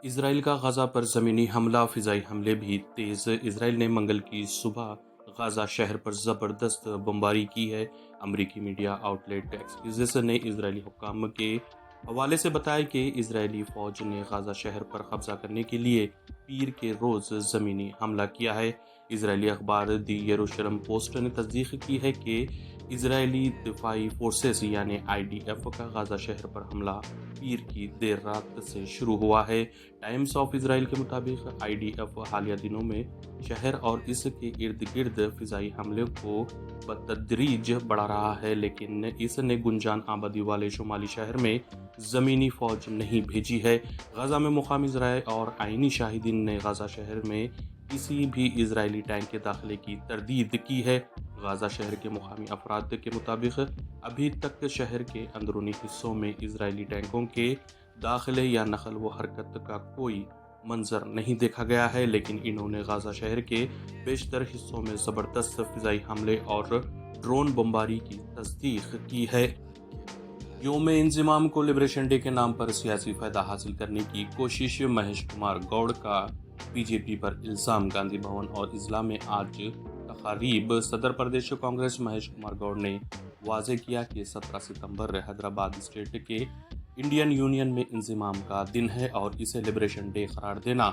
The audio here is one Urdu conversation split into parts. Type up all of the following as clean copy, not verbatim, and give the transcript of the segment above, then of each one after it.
اسرائیل کا غزہ پر زمینی حملہ، فضائی حملے بھی تیز۔ اسرائیل نے منگل کی صبح غزہ شہر پر زبردست بمباری کی ہے۔ امریکی میڈیا آؤٹ لیٹ ایکسیوس نے اسرائیلی حکام کے حوالے سے بتایا کہ اسرائیلی فوج نے غزہ شہر پر قبضہ کرنے کے لیے پیر کے روز زمینی حملہ کیا ہے۔ اسرائیلی اخبار دی یروشلم پوسٹ نے تصدیق کی ہے کہ اسرائیلی دفاعی فورسز یعنی IDF کا غزہ شہر پر حملہ پیر کی دیر رات سے شروع ہوا ہے۔ ٹائمز آف اسرائیل کے مطابق IDF حالیہ دنوں میں شہر اور اس کے ارد گرد فضائی حملے کو بتدریج بڑھا رہا ہے، لیکن اس نے گنجان آبادی والے شمالی شہر میں زمینی فوج نہیں بھیجی ہے۔ غزہ میں مقامی ذرائع اور عینی شاہدین نے غزہ شہر میں کسی بھی اسرائیلی ٹینک کے داخلے کی تردید کی ہے۔ غزہ شہر کے مقامی افراد کے مطابق ابھی تک شہر کے اندرونی حصوں میں اسرائیلی ٹینکوں کے داخلے یا نقل و حرکت کا کوئی منظر نہیں دیکھا گیا ہے، لیکن انہوں نے غزہ شہر کے بیشتر حصوں میں زبردست فضائی حملے اور ڈرون بمباری کی تصدیق کی ہے۔ یوم انضمام کو لبریشن ڈے کے نام پر سیاسی فائدہ حاصل کرنے کی کوشش، مہیش کمار گوڑ کا BJP پر الزام۔ گاندھی بھون اور اضلاع میں آج تقاریب۔ صدر پردیش کانگریس مہیش کمار گوڑ نے واضح کیا کہ 17 ستمبر حیدرآباد اسٹیٹ کے انڈین یونین میں انضمام کا دن ہے اور اسے لبریشن ڈے قرار دینا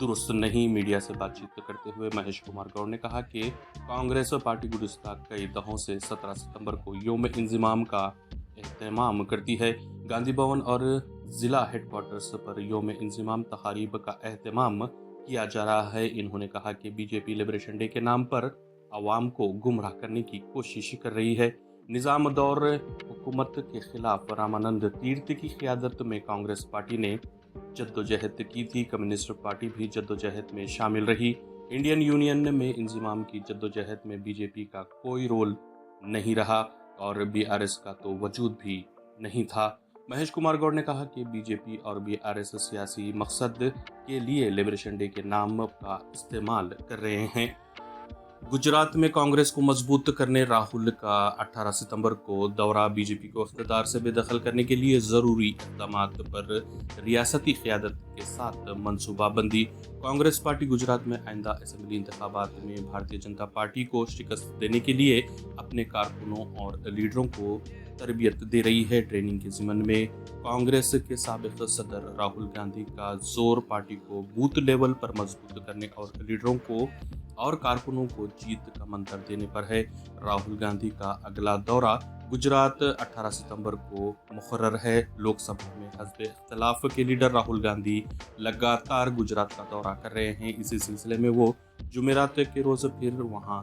درست نہیں۔ میڈیا سے بات چیت کرتے ہوئے مہیش کمار گوڑ نے کہا کہ کانگریس پارٹی گزشتہ کئی دہوں سے 17 ستمبر کو یوم انضمام کا اہتمام کرتی ہے۔ گاندھی بھون اور ضلع ہیڈ کوارٹرز پر یوم انضمام تقاریب کا اہتمام کیا جا رہا ہے۔ انہوں نے کہا کہ BJP لبریشن ڈے کے نام پر عوام کو گمراہ کرنے کی کوشش کر رہی ہے۔ نظام دور حکومت کے خلاف رامانند تیرتھ کی قیادت میں کانگریس پارٹی نے جدوجہد کی تھی۔ کمیونسٹ پارٹی بھی جدوجہد میں شامل رہی۔ انڈین یونین میں انضمام کی جدوجہد میں BJP کا کوئی رول نہیں رہا اور BRS کا تو وجود بھی نہیں تھا۔ مہیش کمار گوڑ نے کہا کہ BJP اور BRS سیاسی مقصد کے لیے لبریشن ڈے کے نام کا استعمال کر رہے ہیں۔ گجرات میں کانگریس کو مضبوط کرنے راہل کا 18 ستمبر کو دورہ، BJP کو اقتدار سے بے دخل کرنے کے لیے ضروری اقدامات پر ریاستی قیادت کے ساتھ منصوبہ بندی۔ کانگریس پارٹی گجرات میں آئندہ اسمبلی انتخابات میں بھارتیہ جنتا پارٹی کو شکست دینے کے لیے اپنے کارکنوں اور لیڈروں کو تربیت دے رہی ہے۔ ٹریننگ کے ضمن میں کانگریس کے سابق صدر راہل گاندھی کا زور پارٹی کو بوتھ لیول پر مضبوط کرنے اور لیڈروں کو اور کارکنوں کو جیت کا منتر دینے پر ہے۔ راہل گاندھی کا اگلا دورہ گجرات 18 ستمبر کو مقرر ہے۔ لوک سبھا میں حزب اختلاف کے لیڈر راہل گاندھی لگاتار گجرات کا دورہ کر رہے ہیں۔ اسی سلسلے میں وہ جمعرات کے روز پھر وہاں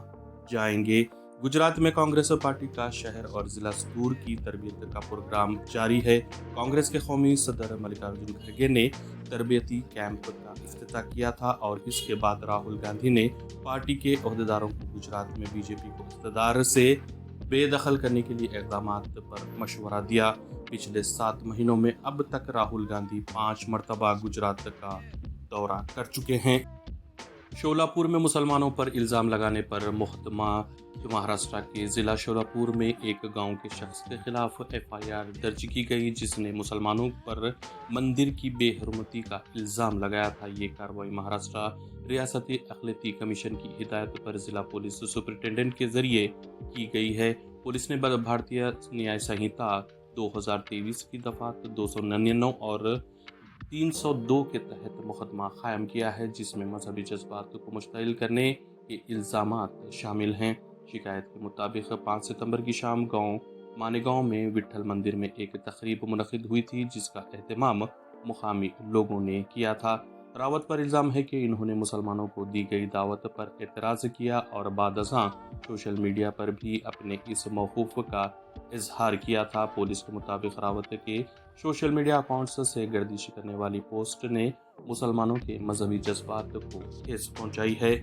جائیں گے۔ گجرات میں کانگریس پارٹی کا شہر اور ضلع سطور کی تربیت کا پروگرام جاری ہے۔ کانگریس کے قومی صدر ملکارجن کھڑگے نے تربیتی کیمپ کا افتتاح کیا تھا اور اس کے بعد راہل گاندھی نے پارٹی کے عہدیداروں کو گجرات میں BJP کو اقتدار سے بے دخل کرنے کے لیے اقدامات پر مشورہ دیا۔ پچھلے 7 مہینوں میں اب تک راہل گاندھی 5 مرتبہ گجرات کا دورہ کر چکے ہیں۔ شولاپور میں مسلمانوں پر الزام لگانے پر مقدمہ، مہاراشٹر کے ضلع شولاپور میں ایک گاؤں کے شخص کے خلاف FIR درج کی گئی جس نے مسلمانوں پر مندر کی بے حرمتی کا الزام لگایا تھا۔ یہ کارروائی مہاراشٹر ریاستی اقلیتی کمیشن کی ہدایت پر ضلع پولیس سپرنٹینڈنٹ کے ذریعے کی گئی ہے۔ پولیس نے بھارتیہ نیائے سنہتا 2023 کی دفعات 299 اور 302 کے تحت مقدمہ قائم کیا ہے، جس میں مذہبی جذبات کو مشتعل کرنے کے الزامات شامل ہیں۔ شکایت کے مطابق 5 ستمبر کی شام گاؤں مانیگاؤں میں وٹھل مندر میں ایک تقریب منعقد ہوئی تھی جس کا اہتمام مقامی لوگوں نے کیا تھا۔ راوت پر الزام ہے کہ انہوں نے مسلمانوں کو دی گئی دعوت پر اعتراض کیا اور بعد ازاں سوشل میڈیا پر بھی اپنے اس موقف کا اظہار کیا تھا۔ پولیس کے مطابق راوت کے سوشل میڈیا اکاؤنٹس سے گردش کرنے والی پوسٹ نے مسلمانوں کے مذہبی جذبات کو ٹھیس پہنچائی ہے۔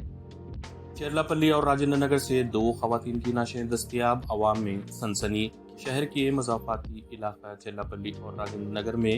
چیرلاپلی اور راجندر نگر سے 2 خواتین کی نعشیں دستیاب، عوام میں سنسنی۔ شہر کے مضافاتی علاقہ چیرلاپلی اور راجندر نگر میں